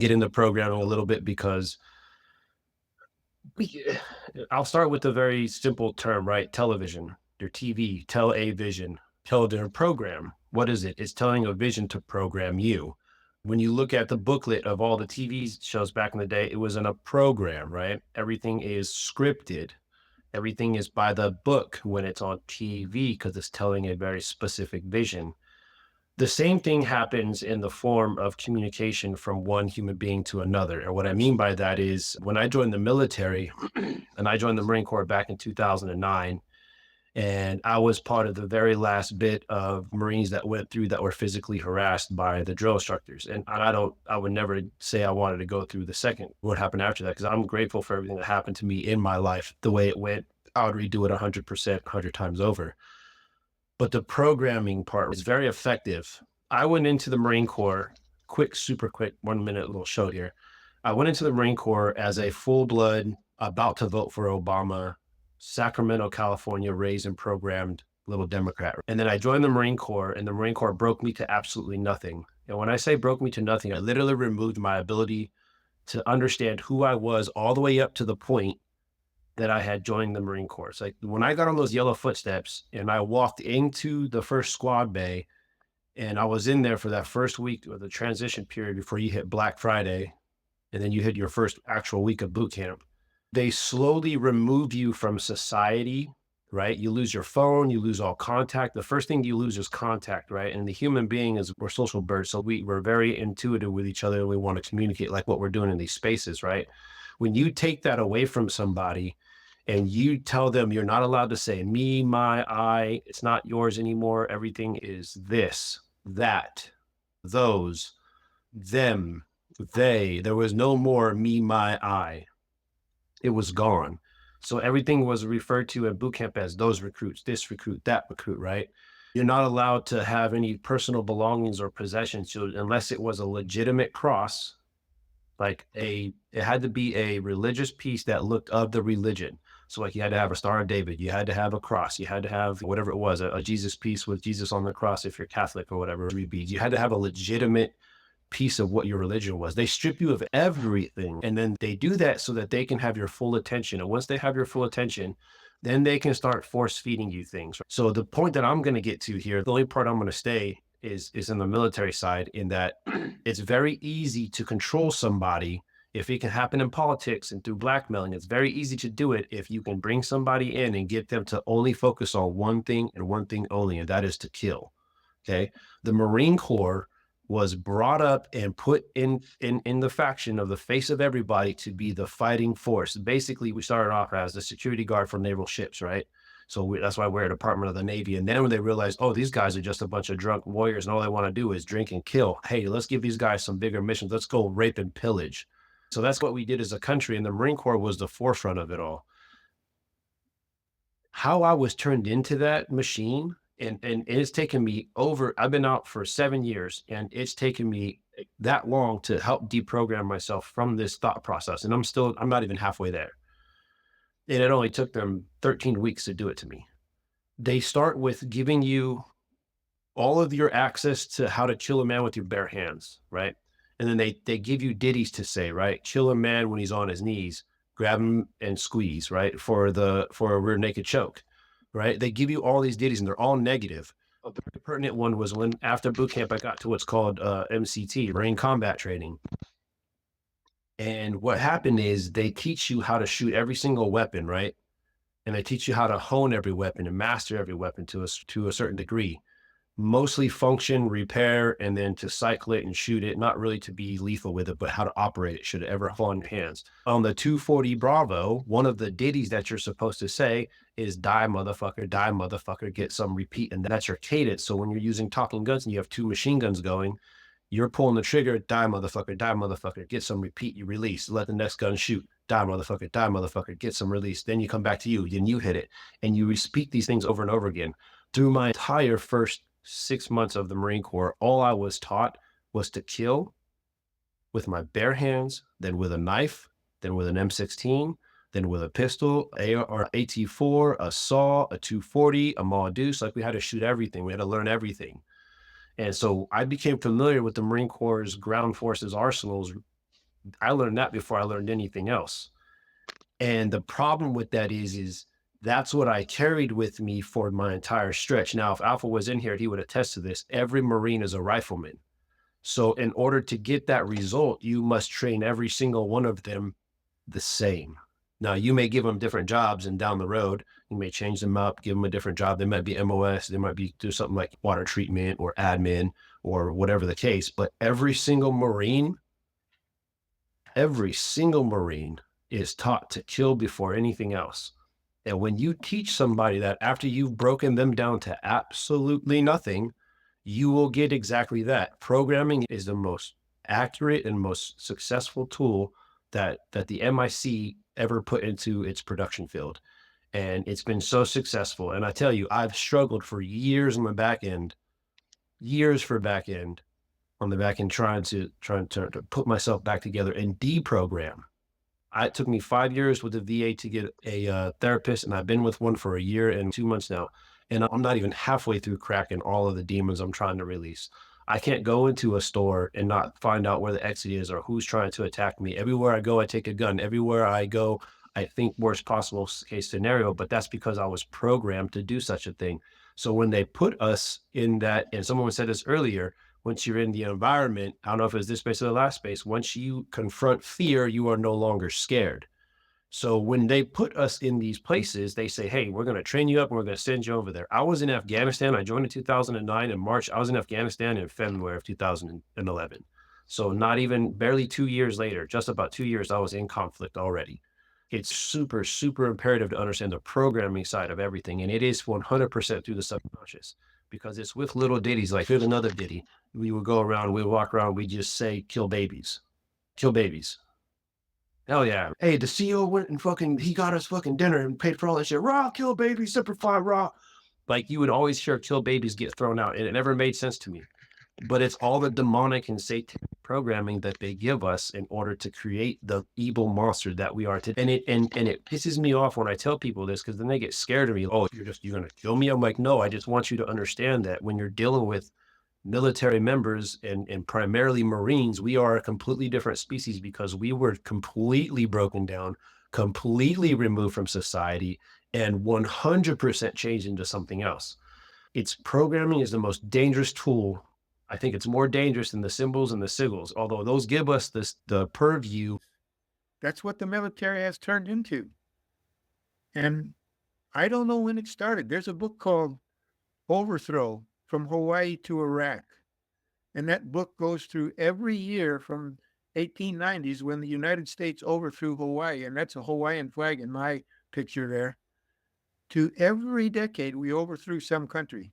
get into programming a little bit because we, I'll start with a very simple term, right? Television, your TV, tell a vision, tell their program. What is it? It's telling a vision to program you. When you look at the booklet of all the TV shows back in the day, it was in a program, right? Everything is scripted. Everything is by the book when it's on TV because it's telling a very specific vision. The same thing happens in the form of communication from one human being to another. And what I mean by that is when I joined the military and I joined the Marine Corps back in 2009, and I was part of the very last bit of Marines that went through that were physically harassed by the drill instructors. And I would never say I wanted to go through the second, what happened after that, because I'm grateful for everything that happened to me in my life, the way it went. I would redo it 100%, 100 times over. But the programming part was very effective. I went into the Marine Corps, super quick, 1 minute little show here. I went into the Marine Corps as a full blood, about to vote for Obama, Sacramento, California, raised and programmed little Democrat. And then I joined the Marine Corps, and the Marine Corps broke me to absolutely nothing. And when I say broke me to nothing, I literally removed my ability to understand who I was all the way up to the point that I had joined the Marine Corps. It's like when I got on those yellow footsteps and I walked into the first squad bay and I was in there for that first week of the transition period before you hit Black Friday, and then you hit your first actual week of boot camp, they slowly remove you from society, right? You lose your phone, you lose all contact. The first thing you lose is contact, right? And the human being is, we're social birds. So we're very intuitive with each other and we want to communicate like what we're doing in these spaces, right? When you take that away from somebody and you tell them you're not allowed to say me, my, I, it's not yours anymore. Everything is this, that, those, them, they. There was no more me, my, I. It was gone. So everything was referred to at boot camp as those recruits, this recruit, that recruit, right? You're not allowed to have any personal belongings or possessions unless it was a legitimate cross, it had to be a religious piece that looked of the religion. So like you had to have a Star of David, you had to have a cross, you had to have whatever it was, a Jesus piece with Jesus on the cross if you're Catholic or whatever, 3 beads. You had to have a legitimate piece of what your religion was. They strip you of everything. And then they do that so that they can have your full attention. And once they have your full attention, then they can start force feeding you things. So the point that I'm going to get to here, the only part I'm going to stay is in the military side, in that it's very easy to control somebody. If it can happen in politics and through blackmailing, it's very easy to do it if you can bring somebody in and get them to only focus on one thing and one thing only, and that is to kill. Okay. The Marine Corps was brought up and put in the faction of the face of everybody to be the fighting force. Basically, we started off as the security guard for naval ships, right? So that's why we're a Department of the Navy. And then when they realized, oh, these guys are just a bunch of drunk warriors and all they want to do is drink and kill. Hey, let's give these guys some bigger missions. Let's go rape and pillage. So that's what we did as a country. And the Marine Corps was the forefront of it all. How I was turned into that machine, and it's taken me over, I've been out for 7 years, and it's taken me that long to help deprogram myself from this thought process. And I'm not even halfway there. And it only took them 13 weeks to do it to me. They start with giving you all of your access to how to chill a man with your bare hands, right? And then they give you ditties to say, right? Chill a man when he's on his knees, grab him and squeeze, right? For a rear naked choke, right? They give you all these ditties and they're all negative. A very pertinent one was when after boot camp, I got to what's called MCT, Marine Combat Training. And what happened is they teach you how to shoot every single weapon, right? And they teach you how to hone every weapon and master every weapon to a certain degree. Mostly function, repair, and then to cycle it and shoot it, not really to be lethal with it, but how to operate it should it ever fall in your hands. On the 240 Bravo, one of the ditties that you're supposed to say is die motherfucker, get some repeat. And that's your cadence. So when you're using talking guns and you have 2 machine guns going, you're pulling the trigger, die motherfucker, get some repeat, you release, let the next gun shoot, die motherfucker, get some release. Then you come back to you, then you hit it. And you repeat these things over and over again. Through my entire first 6 months of the Marine Corps, all I was taught was to kill with my bare hands, then with a knife, then with an M16, then with a pistol, or AT4, a saw, a 240, a Maul Deuce. Like we had to shoot everything. We had to learn everything. And so I became familiar with the Marine Corps' ground forces arsenals I learned that before I learned anything else. And the problem with that is that's what I carried with me for my entire stretch. Now, if Alpha was in here, he would attest to this. Every Marine is a rifleman. So in order to get that result, you must train every single one of them the same. Now, you may give them different jobs, and down the road, you may change them up, give them a different job. They might be MOS, they might be do something like water treatment or admin or whatever the case. But every single Marine is taught to kill before anything else. And when you teach somebody that after you've broken them down to absolutely nothing, you will get exactly that. Programming is the most accurate and most successful tool that the MIC ever put into its production field. And it's been so successful. And I tell you, I've struggled for years on the back end, years for back end on the back end, trying to put myself back together and deprogram. It took me 5 years with the VA to get a therapist, and I've been with one for a year and 2 months now. And I'm not even halfway through cracking all of the demons I'm trying to release. I can't go into a store and not find out where the exit is or who's trying to attack me. Everywhere I go, I take a gun. Everywhere I go, I think worst possible case scenario, but that's because I was programmed to do such a thing. So when they put us in that, and someone said this earlier, once you're in the environment, I don't know if it's this space or the last space, once you confront fear, you are no longer scared. So when they put us in these places, they say, hey, we're going to train you up and we're going to send you over there. I was in Afghanistan. I joined in 2009 in March. I was in Afghanistan in February of 2011. So not even barely 2 years later, just about 2 years, I was in conflict already. It's super, super imperative to understand the programming side of everything. And it is 100% through the subconscious because it's with little ditties. Like here's another ditty. We would go around, we would walk around, we just say, kill babies, kill babies. Hell yeah. Hey, the CEO went and he got us fucking dinner and paid for all that shit. Raw, kill babies, simplify raw. Like you would always hear kill babies get thrown out. And it never made sense to me. But it's all the demonic and satanic programming that they give us in order to create the evil monster that we are today. And it pisses me off when I tell people this because then they get scared of me. Oh, you're gonna kill me? I'm like, no, I just want you to understand that when you're dealing with military members and primarily Marines, we are a completely different species because we were completely broken down, completely removed from society, and 100% changed into something else. It's programming is the most dangerous tool. I think it's more dangerous than the symbols and the sigils, although those give us the purview. That's what the military has turned into. And I don't know when it started. There's a book called Overthrow from Hawaii to Iraq. And that book goes through every year from 1890s when the United States overthrew Hawaii, and that's a Hawaiian flag in my picture there, to every decade we overthrew some country.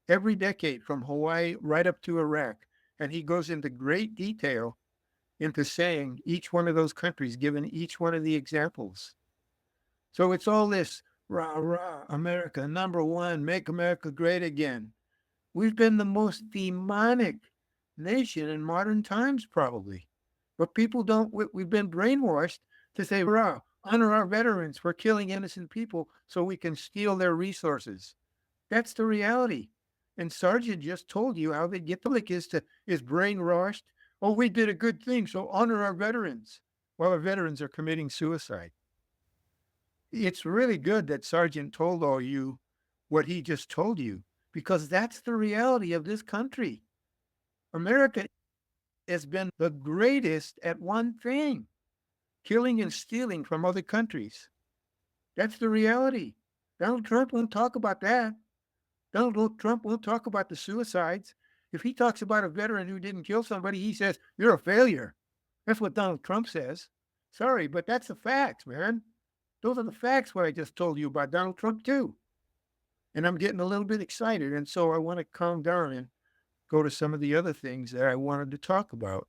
Every decade from Hawaii right up to Iraq. And he goes into great detail into saying each one of those countries, given each one of the examples. So it's all this rah, rah, America, number one, make America great again. We've been the most demonic nation in modern times, probably. But people don't, we've been brainwashed to say, rah, honor our veterans for killing innocent people so we can steal their resources. That's the reality. And Sargent just told you how they get the public is brainwashed. Oh, we did a good thing, so honor our veterans while our veterans are committing suicide. It's really good that Sargent told all you what he just told you, because that's the reality of this country. America has been the greatest at one thing, killing and stealing from other countries. That's the reality. Donald Trump won't talk about that. Donald Trump won't talk about the suicides. If he talks about a veteran who didn't kill somebody, he says, you're a failure. That's what Donald Trump says. Sorry, but that's the facts, man. Those are the facts what I just told you about Donald Trump, too. And I'm getting a little bit excited, and so I want to calm down and go to some of the other things that I wanted to talk about.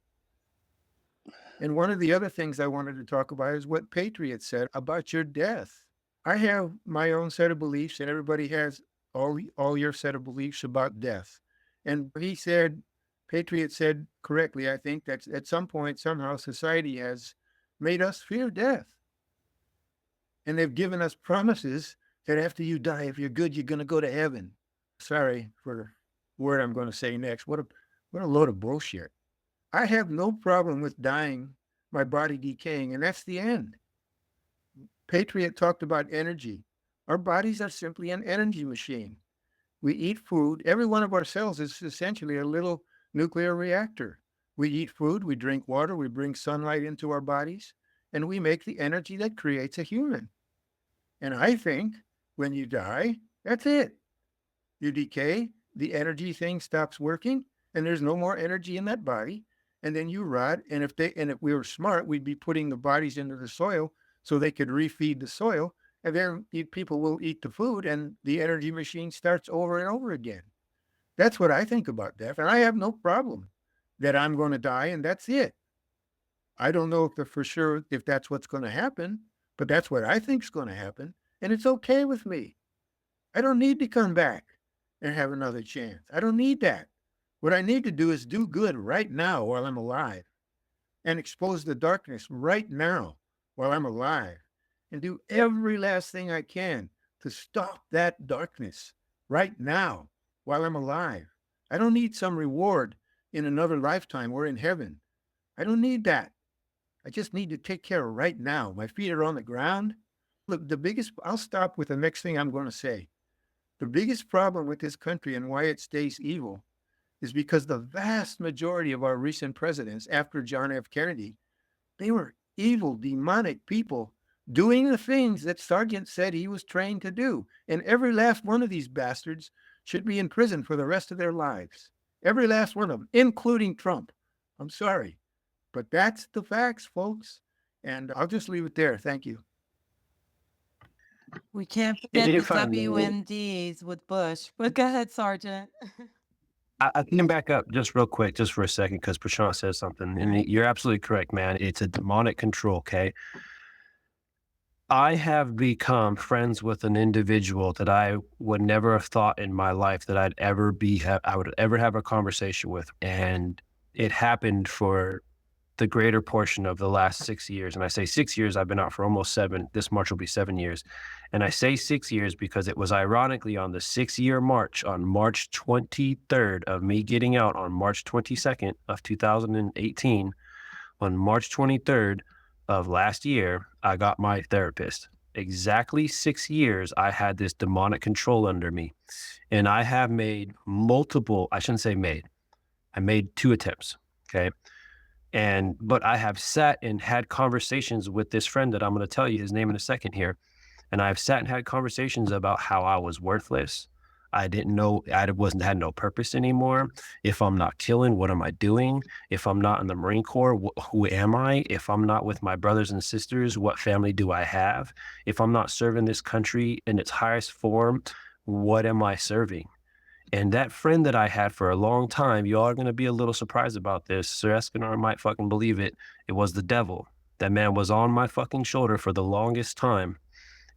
And one of the other things I wanted to talk about is what Patriot said about your death. I have my own set of beliefs, and everybody has all your set of beliefs about death. And he said, Patriot said correctly, I think, that at some point, somehow, society has made us fear death. And they've given us promises that after you die, if you're good, you're going to go to heaven. Sorry for the word I'm going to say next. What a load of bullshit. I have no problem with dying my body decaying, and that's the end. Patriot talked about energy. Our bodies are simply an energy machine. We eat food. Every one of our cells is essentially a little nuclear reactor. We eat food, we drink water, we bring sunlight into our bodies, and we make the energy that creates a human. And I think when you die, that's it. You decay, the energy thing stops working, and there's no more energy in that body. And then you rot. And if we were smart, we'd be putting the bodies into the soil so they could refeed the soil. And then people will eat the food and the energy machine starts over and over again. That's what I think about death. And I have no problem that I'm going to die and that's it. I don't know if for sure if that's what's going to happen, but that's what I think is going to happen. And it's okay with me. I don't need to come back and have another chance. I don't need that. What I need to do is do good right now while I'm alive and expose the darkness right now while I'm alive and do every last thing I can to stop that darkness right now while I'm alive. I don't need some reward in another lifetime or in heaven. I don't need that. I just need to take care of right now. My feet are on the ground. Look, I'll stop with the next thing I'm going to say. The biggest problem with this country and why it stays evil is because the vast majority of our recent presidents after John F. Kennedy, they were evil, demonic people doing the things that Sargent said he was trained to do. And every last one of these bastards should be in prison for the rest of their lives. Every last one of them, including Trump. I'm sorry, but that's the facts, folks. And I'll just leave it there. Thank you. We can't And forget the if I may, WMDs with Bush. But go ahead, Sergeant. I can back up just real quick, just for a second, because Prashant says something, and you're absolutely correct, man. It's a demonic control, okay? I have become friends with an individual that I would never have thought in my life that I would ever have a conversation with, and it happened for the greater portion of the last 6 years. And I say 6 years, I've been out for almost 7. This March will be 7 years. And I say 6 years because it was ironically on the 6-year march on March 23rd of me getting out on March 22nd of 2018. On March 23rd of last year, I got my therapist. Exactly 6 years I had this demonic control under me. And I have made multiple, I shouldn't say made, I made 2 attempts. Okay. But I have sat and had conversations with this friend that I'm going to tell you his name in a second here. And I've sat and had conversations about how I was worthless. I didn't know, had no purpose anymore. If I'm not killing, what am I doing? If I'm not in the Marine Corps, who am I? If I'm not with my brothers and sisters, what family do I have? If I'm not serving this country in its highest form, what am I serving? And that friend that I had for a long time, you all are going to be a little surprised about this. Sir Escanor might fucking believe it. It was the devil. That man was on my fucking shoulder for the longest time.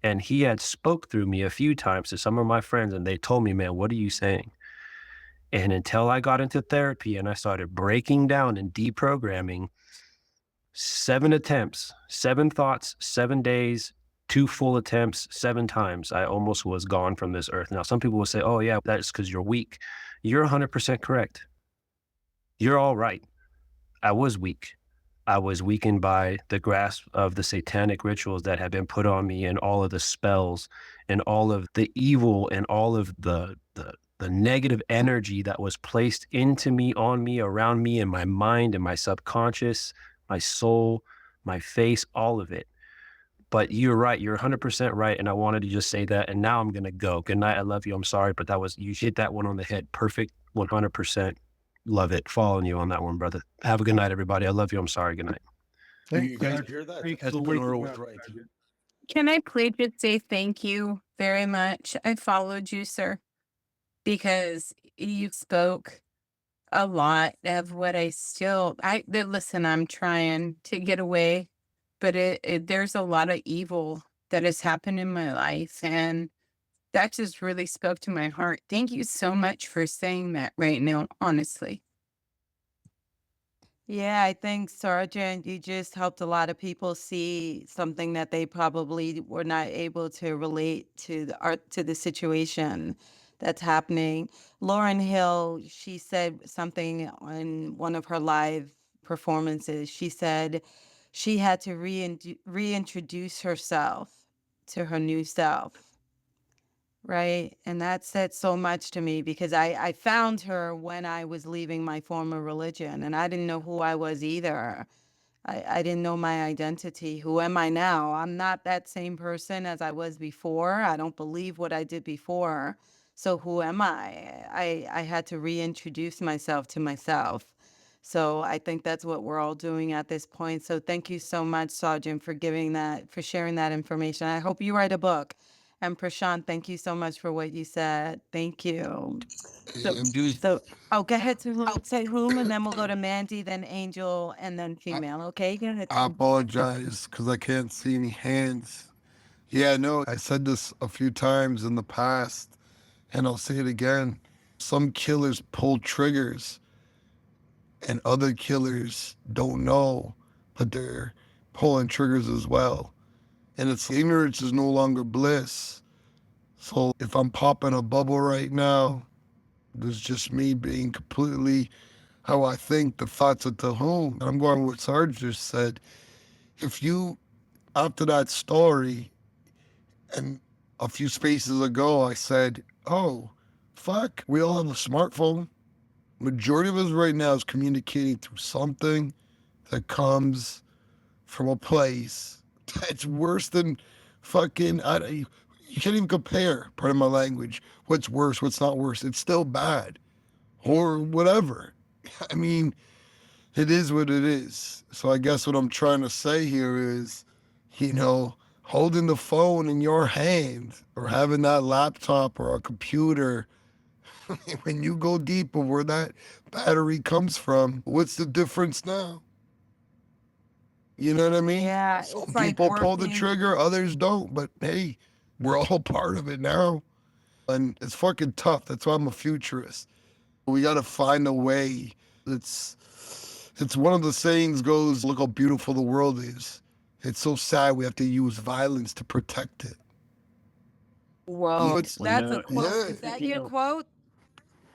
And he had spoke through me a few times to some of my friends, and they told me, man, what are you saying? And until I got into therapy and I started breaking down and deprogramming, 7 attempts, 7 thoughts, 7 days, 2 full attempts, 7 times, I almost was gone from this earth. Now, some people will say, oh, yeah, that's because you're weak. You're 100% correct. You're all right. I was weak. I was weakened by the grasp of the satanic rituals that have been put on me and all of the spells and all of the evil and all of the negative energy that was placed into me, on me, around me, in my mind and my subconscious, my soul, my face, all of it. But you're right. You're 100% right. And I wanted to just say that. And now I'm going to go. Good night. I love you. I'm sorry. But you hit that one on the head. Perfect. 100%. Love it. Following you on that one, brother. Have a good night, everybody. I love you. I'm sorry. Good night. You guys hear that? Escanor was right. Can I please just say thank you very much? I followed you, sir, because you spoke a lot of what listen, I'm trying to get away, but there's a lot of evil that has happened in my life. And that just really spoke to my heart. Thank you so much for saying that right now, honestly. Yeah, I think, Sergeant, you just helped a lot of people see something that they probably were not able to relate to the situation that's happening. Lauren Hill, she said something on one of her live performances. She said, she had to reintroduce herself to her new self. Right. And that said so much to me because I found her when I was leaving my former religion and I didn't know who I was either. I didn't know my identity. Who am I now? I'm not that same person as I was before. I don't believe what I did before. So who am I? I had to reintroduce myself to myself. So I think that's what we're all doing at this point. So thank you so much, Sergeant, for for sharing that information. I hope you write a book. And Prashant, thank you so much for what you said. Thank you. So, so go ahead to whom, say whom, and then we'll go to Mandy, then Angel, and then female. Okay, go ahead. I apologize because I can't see any hands. Yeah, no, I said this a few times in the past, and I'll say it again. Some killers pull triggers, and other killers don't know, but they're pulling triggers as well. And it's ignorance is no longer bliss. So if I'm popping a bubble right now, there's just me being completely how I think, the thoughts of the home. I'm going with Sarge just said. If you, after that story, and a few spaces ago, I said, oh, fuck, we all have a smartphone. Majority of us right now is communicating through something that comes from a place that's worse than fucking, you can't even compare, pardon my language, what's worse, what's not worse. It's still bad or whatever. I mean, it is what it is. So I guess what I'm trying to say here is, holding the phone in your hand or having that laptop or a computer, when you go deep of where that battery comes from, what's the difference now? You know what I mean? Yeah, Some it's like people pull the working. trigger, others don't. But hey, we're all part of it now. And it's fucking tough. That's why I'm a futurist. We got to find a way. It's one of the sayings goes, look how beautiful the world is. It's so sad we have to use violence to protect it. Whoa, It's, that's a No, quote. yeah. Is that you your know, quote?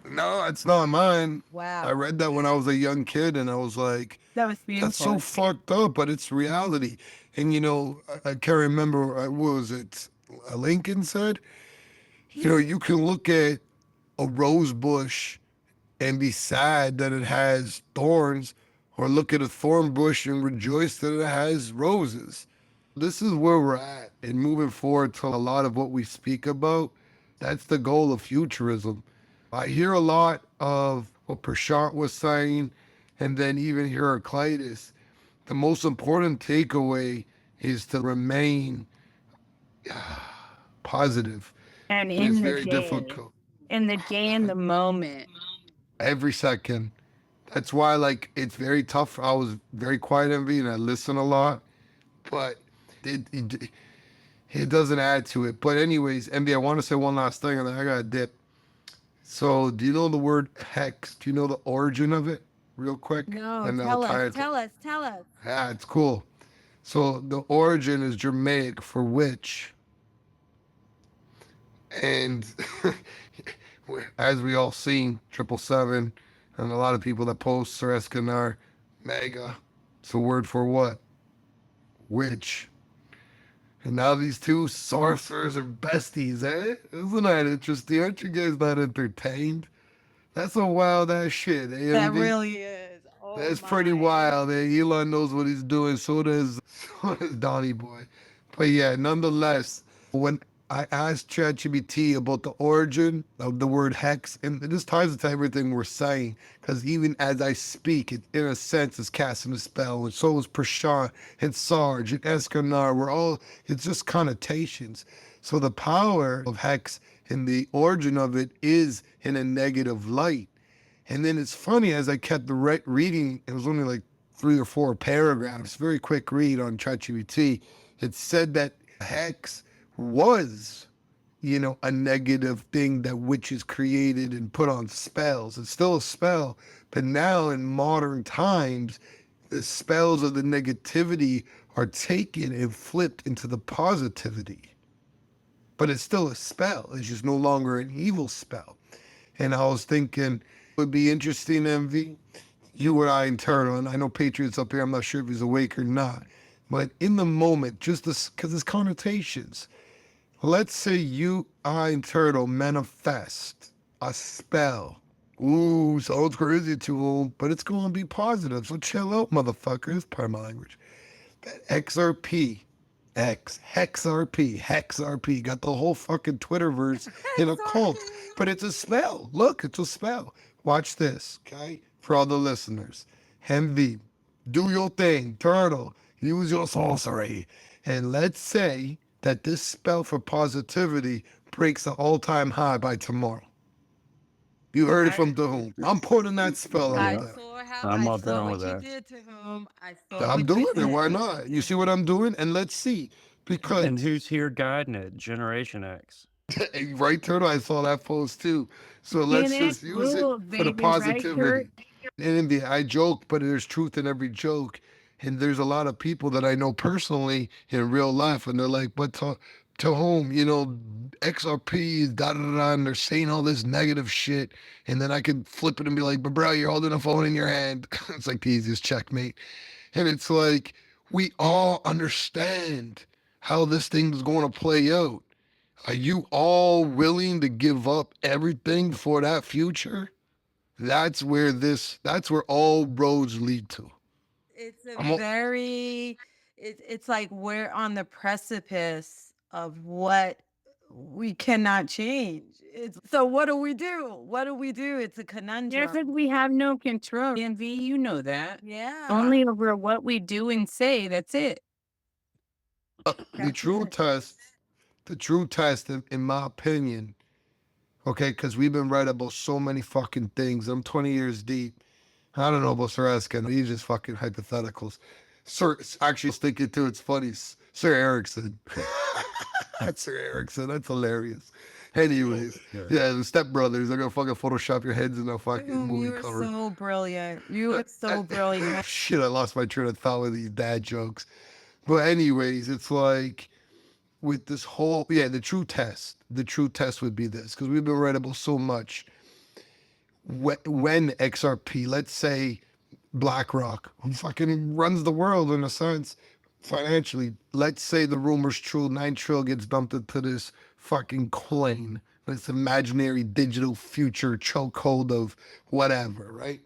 No, it's not mine. I Wow, read that when I was a young kid and I was like, that was that's so beautiful. fucked up, but it's reality. And I can't remember, what was it? Lincoln said, you can look at a rose bush and be sad that it has thorns, or look at a thorn bush and rejoice that it has roses. This is where we're at, and moving forward to a lot of what we speak about. That's the goal of futurism. I hear a lot of what Prashant was saying, and then even Heraclitus. The most important takeaway is to remain positive. And And it's in the very day, difficult in the moment. every second. That's why, like, it's very tough. I was very quiet, Envy, and I listen a lot, but it doesn't add to it. But anyways, Envy, I want to say one last thing, and then I got to dip. So, do you know the word hex? Do you know the origin of it, real quick? No, And then I'll tell us, tie it. tell us, tell us. Yeah, it's cool. So the origin is Germanic for witch, and as we all seen, 777, and a lot of people that post Sir Escanar, mega. It's a word for what? Witch. And now these two sorcerers are besties, eh? Isn't that interesting? Aren't you guys not entertained? That's a wild ass shit, eh, That Envy? really is. Oh That's pretty my. wild, eh? Elon knows what he's doing, so does Donnie Boy. But yeah, nonetheless, when I asked ChatGPT about the origin of the word hex, and this ties into everything we're saying, because even as I speak, it in a sense is casting a spell, and so is Prashant and Sarge and Escanar. It's just connotations. So the power of hex and the origin of it is in a negative light. And then it's funny, as I kept reading, it was only like 3 or 4 paragraphs, very quick read on ChatGPT. It said that hex was, a negative thing that witches created and put on spells. It's still a spell, but now in modern times, the spells of the negativity are taken and flipped into the positivity. But it's still a spell. It's just no longer an evil spell. And I was thinking, it would be interesting, Envy, you and I internal, and I know Patriots up here, I'm not sure if he's awake or not, but in the moment, just this, because it's connotations. Let's say you, I, internal manifest a spell. Ooh, sounds crazy to him, but it's going to be positive. So chill out, motherfucker. It's part of my language. That XRP, Hexrp, got the whole fucking Twitterverse in a cult. But it's a spell. Look, it's a spell. Watch this, okay? For all the listeners. Envy, do your thing, turtle, use your sorcery. And let's say that this spell for positivity breaks an all-time high by tomorrow. You heard it from Dahum. I'm putting that spell I out there. saw how I'm I all saw down what with you that. did to him. I saw I'm what doing you it. did. Why not? You see what I'm doing? And let's see. Because And who's here guiding it? Generation X. right, Turtle, I saw that post too. So let's Gen X just use it rules, for the baby, right, Kurt? positivity. And I joke, but there's truth in every joke. And there's a lot of people that I know personally in real life, and they're like, but to whom, XRP is da da da, and they're saying all this negative shit. And then I could flip it and be like, but bro, you're holding a phone in your hand. It's like the easiest checkmate. And it's like, we all understand how this thing's going to play out. Are you all willing to give up everything for that future? That's where all roads lead to. It's a I'm a- very, it's like we're on the precipice of what we cannot change. So what do we do? What do we do? It's a Yeah, conundrum. because we have no control. Envy, you know that. Yeah. Only over what we do and say. That's it. the true test, in my opinion, okay, because we've been right about so many fucking things. I'm 20 years deep. I don't know about Sir Eskin. He's just fucking hypotheticals. Sir, actually, I was thinking too, it's funny. Sir Erickson. That's Sir Erickson. That's hilarious. Anyways, yeah, the stepbrothers, they're gonna fucking Photoshop your heads in a fucking movie You are cover. so brilliant. You are so brilliant. Shit, I lost my train of thought with these dad jokes. But anyways, it's like with this whole, the true test. The true test would be this, because we've been right about so much. When XRP, let's say BlackRock, who fucking runs the world in a sense, financially, let's say the rumor's true, 9 trillion gets dumped into this fucking coin, this imaginary digital future chokehold of whatever, right?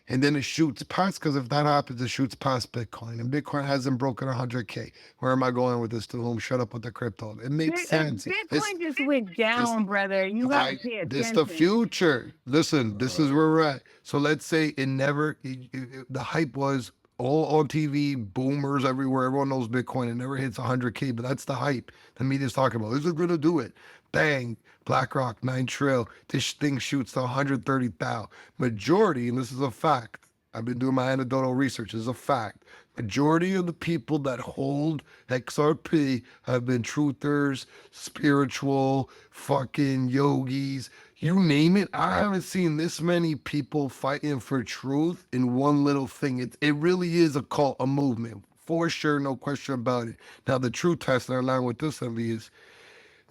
And then it shoots past, because if that happens, it shoots past Bitcoin. And Bitcoin hasn't broken 100K. Where am I going with this? To whom? Shut up with the crypto. It makes sense. Bitcoin just went down, brother. You got to pay This attention. the future. Listen, this is where we're at. So let's say the hype was all on TV, boomers everywhere. Everyone knows Bitcoin. It never hits 100K, but that's the hype. The media's talking about. Is it going to do it? Bang. BlackRock, 9 trill. This thing shoots to 130,000. Majority, and this is a fact. I've been doing my anecdotal research. This is a fact. Majority of the people that hold XRP have been truthers, spiritual, fucking yogis, you name it. I haven't seen this many people fighting for truth in one little thing. It really is a cult, a movement, for sure, no question about it. Now, the true test, and I line with this, Emily, is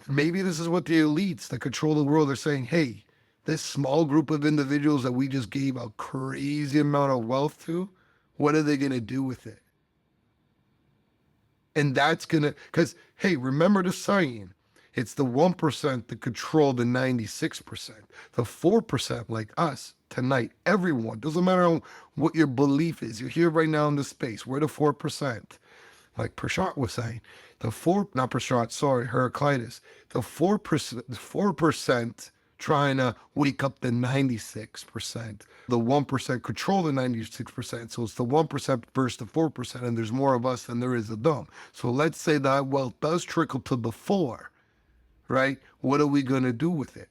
maybe this is what the elites that control the world are saying. Hey, this small group of individuals that we just gave a crazy amount of wealth to, what are they going to do with it? And that's going to, because, hey, remember the saying, it's the 1% that control the 96%. The 4%, like us, tonight, everyone, doesn't matter what your belief is. You're here right now in this space. We're the 4%. Like Prashant was saying, not Prashant, sorry, Heraclitus, the 4% trying to wake up the 96%. The 1% control the 96%. So it's the 1% versus the 4%, and there's more of us than there is of them. So let's say that wealth does trickle to the 4, right? What are we going to do with it?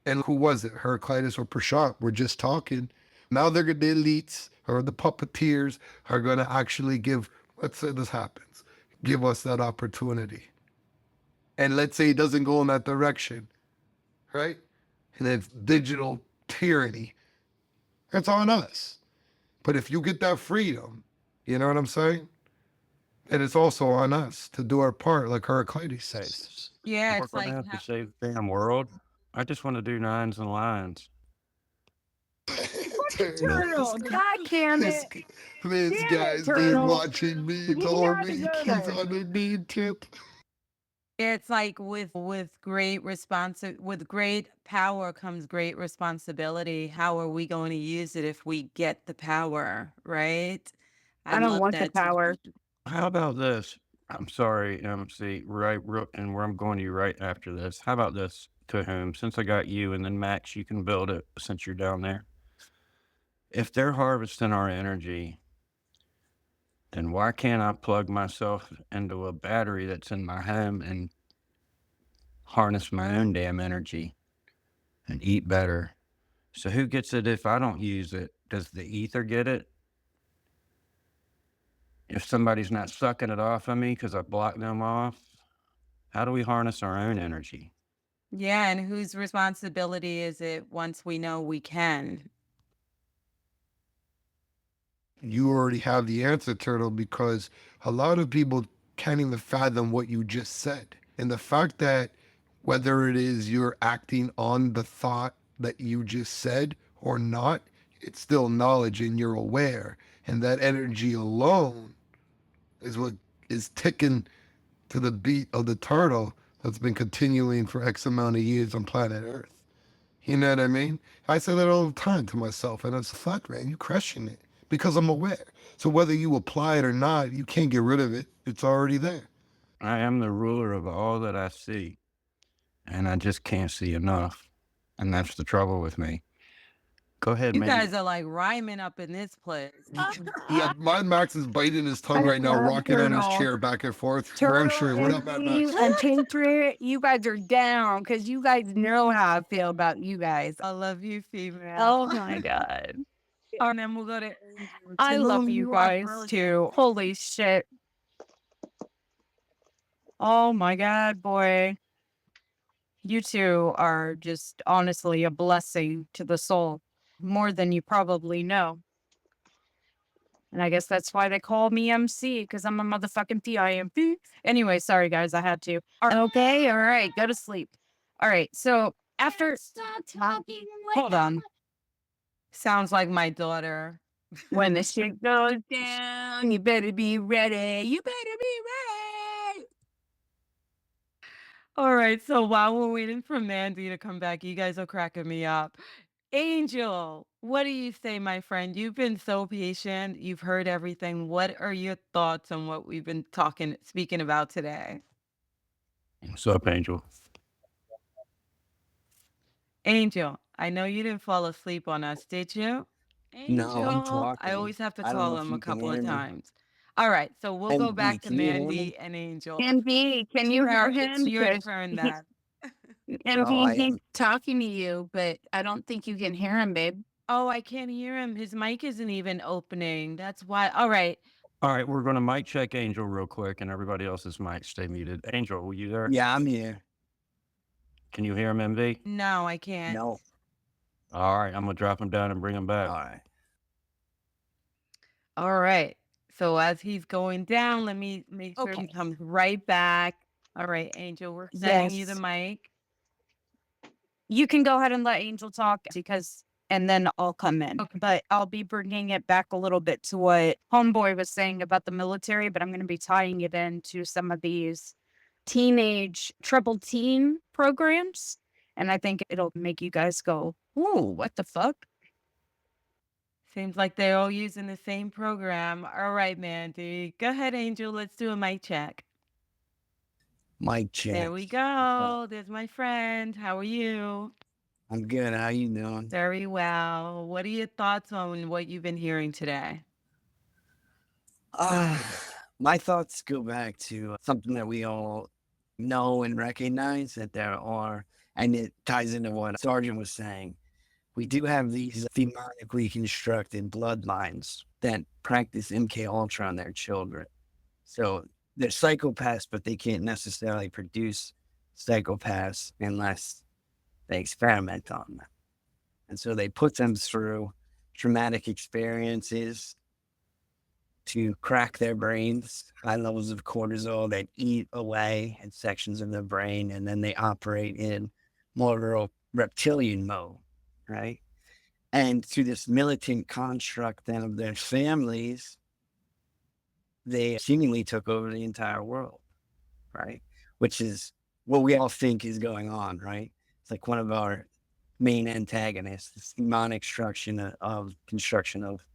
And who was it? Heraclitus or Prashant? We're just talking. Now the elites or the puppeteers are going to actually give, let's say this happens, give us that opportunity. And let's say it doesn't go in that direction, right? And it's digital tyranny. It's on us. But if you get that freedom, you know what I'm saying? And it's also on us to do our part, like Heraclitus says. Yeah, We're it's gonna like have to save the damn world. I just want to do nines and lines. turtle. God damn This, it. this Damn it, guy's been turtle. watching me You the whole gotta week. go He's there. on a need tip. It's like with great with great power comes great responsibility. How are we going to use it if we get the power, right? I I don't love want the that. power. How about this? I'm sorry, MC, and where I'm going to you right after this. How about this to whom? Since I got you, and then Max, you can build it since you're down there. If they're harvesting our energy, then why can't I plug myself into a battery that's in my home and harness my own damn energy and eat better? So who gets it if I don't use it? Does the ether get it? If somebody's not sucking it off of me because I blocked them off, how do we harness our own energy? Yeah, and whose responsibility is it once we know we can? You already have the answer, Turtle, because a lot of people can't even fathom what you just said. And the fact that whether it is you're acting on the thought that you just said or not, it's still knowledge and you're aware. And that energy alone is what is ticking to the beat of the turtle that's been continuing for X amount of years on planet Earth. You know what I mean? I say that all the time to myself, and it's fuck, man, you crushing it because I'm aware. So whether you apply it or not, you can't get rid of it. It's already there. I am the ruler of all that I see, and I just can't see enough. And that's the trouble with me. Go ahead, You man. guys are like rhyming up in this place. Yeah, my Max is biting his tongue right now, rocking on his chair back and forth. I'm sure. What up, Mad Max? And Patriot, you guys are down because you guys know how I feel about you guys. I love you, female. Oh my God. And then we'll go to I love whom you are guys relative. too. Holy shit. Oh my God, boy. You two are just honestly a blessing to the soul, more than you probably know. And I guess that's why they call me MC, because I'm a motherfucking PIMP. Anyway, sorry guys, I had to. Okay, all right, go to sleep. All right, so after Stop talking. Hold on. Sounds like my daughter. when the shit goes down, you better be ready. You better be ready. All right, so while we're waiting for Mandy to come back, you guys are cracking me up. Angel, what do you say, my friend? You've been so patient. You've heard everything. What are your thoughts on what we've been speaking about today? What's up, Angel? Angel, I know you didn't fall asleep on us, did you? No, I'm Angel, I talking. always have to I don't know call if him a you can couple hear of me. times. All right, so we'll go back MB, to can you hear me? Mandy and Angel. MV, can you hear him? It's your Because turn then. Oh, I MV, he's am. talking to you, but I don't think you can hear him, babe. Oh, I can't hear him. His mic isn't even opening. That's why. All right. All right, we're going to mic check Angel real quick, and everybody else's mic stay muted. Angel, were you there? Yeah, I'm here. Can you hear him, MV? No, I can't. No. All right, I'm going to drop him down and bring him back. All right. All right. So as he's going down, let me make sure he Okay. comes right back. All right, Angel, we're sending you the Yes. mic. You can go ahead and let Angel talk because, and then I'll come in. Okay. But I'll be bringing it back a little bit to what Homeboy was saying about the military, but I'm going to be tying it into some of these teenage triple teen programs. And I think it'll make you guys go, ooh, what the fuck? Seems like they're all using the same program. All right, Mandy. Go ahead, Angel. Let's do a mic check. Mic check. There we go. There's my friend. How are you? I'm good. How you doing? Very well. What are your thoughts on what you've been hearing today? My thoughts go back to something that we all know and recognize that there are, and it ties into what Sergeant was saying. We do have these thematically constructed bloodlines that practice MK Ultra on their children. So they're psychopaths, but they can't necessarily produce psychopaths unless they experiment on them. And so they put them through traumatic experiences to crack their brains, high levels of cortisol that eat away at sections of the brain, and then they operate in more of a reptilian mode, right? And through this militant construct then of their families, they seemingly took over the entire world, right? Which is what we all think is going on, right? It's like one of our main antagonists, this demonic construction of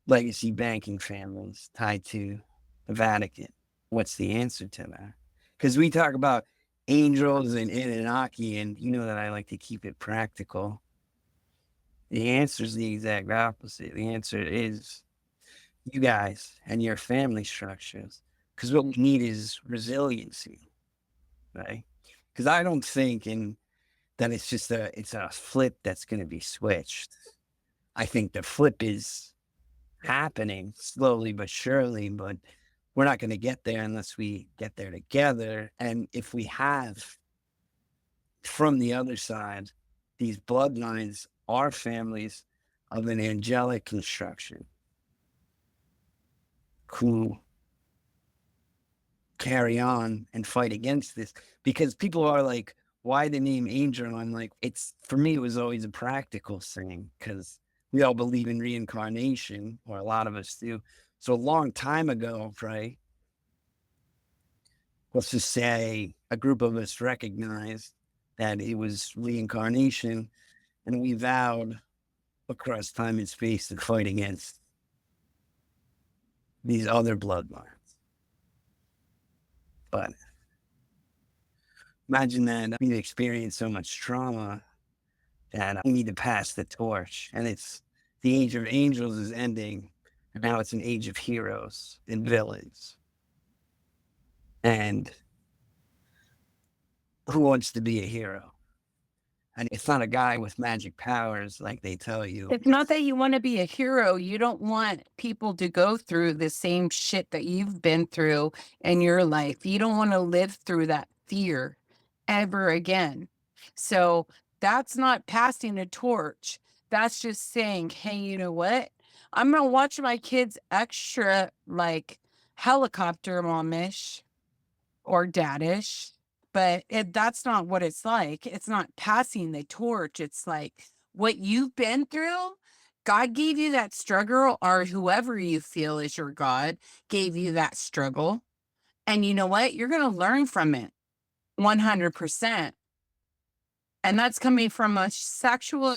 legacy banking families tied to the Vatican. What's the answer to that? Because we talk about angels and Anunnaki, and you know that I like to keep it practical. The answer is the exact opposite. The answer is you guys and your family structures. Because what we need is resiliency, right? Because I don't think that it's a flip that's going to be switched. I think the flip is happening slowly but surely, but we're not going to get there unless we get there together. And if we have from the other side, these bloodlines are families of an angelic construction who carry on and fight against this, because people are like, why the name angel? I'm like, for me, it was always a practical thing, because we all believe in reincarnation, or a lot of us do. So a long time ago, right? Let's just say a group of us recognized that it was reincarnation, and we vowed across time and space to fight against these other bloodlines. But imagine that we've experienced so much trauma that we need to pass the torch. And it's the age of angels is ending. And now it's an age of heroes and villains. And who wants to be a hero? And it's not a guy with magic powers like they tell you. It's not that you want to be a hero. You don't want people to go through the same shit that you've been through in your life. You don't want to live through that fear ever again. So that's not passing a torch. That's just saying, hey, you know what? I'm going to watch my kids extra like helicopter momish or daddish, but that's not what it's like. It's not passing the torch. It's like what you've been through. God gave you that struggle, or whoever you feel is your God gave you that struggle. And you know what? You're going to learn from it 100%. And that's coming from a sexual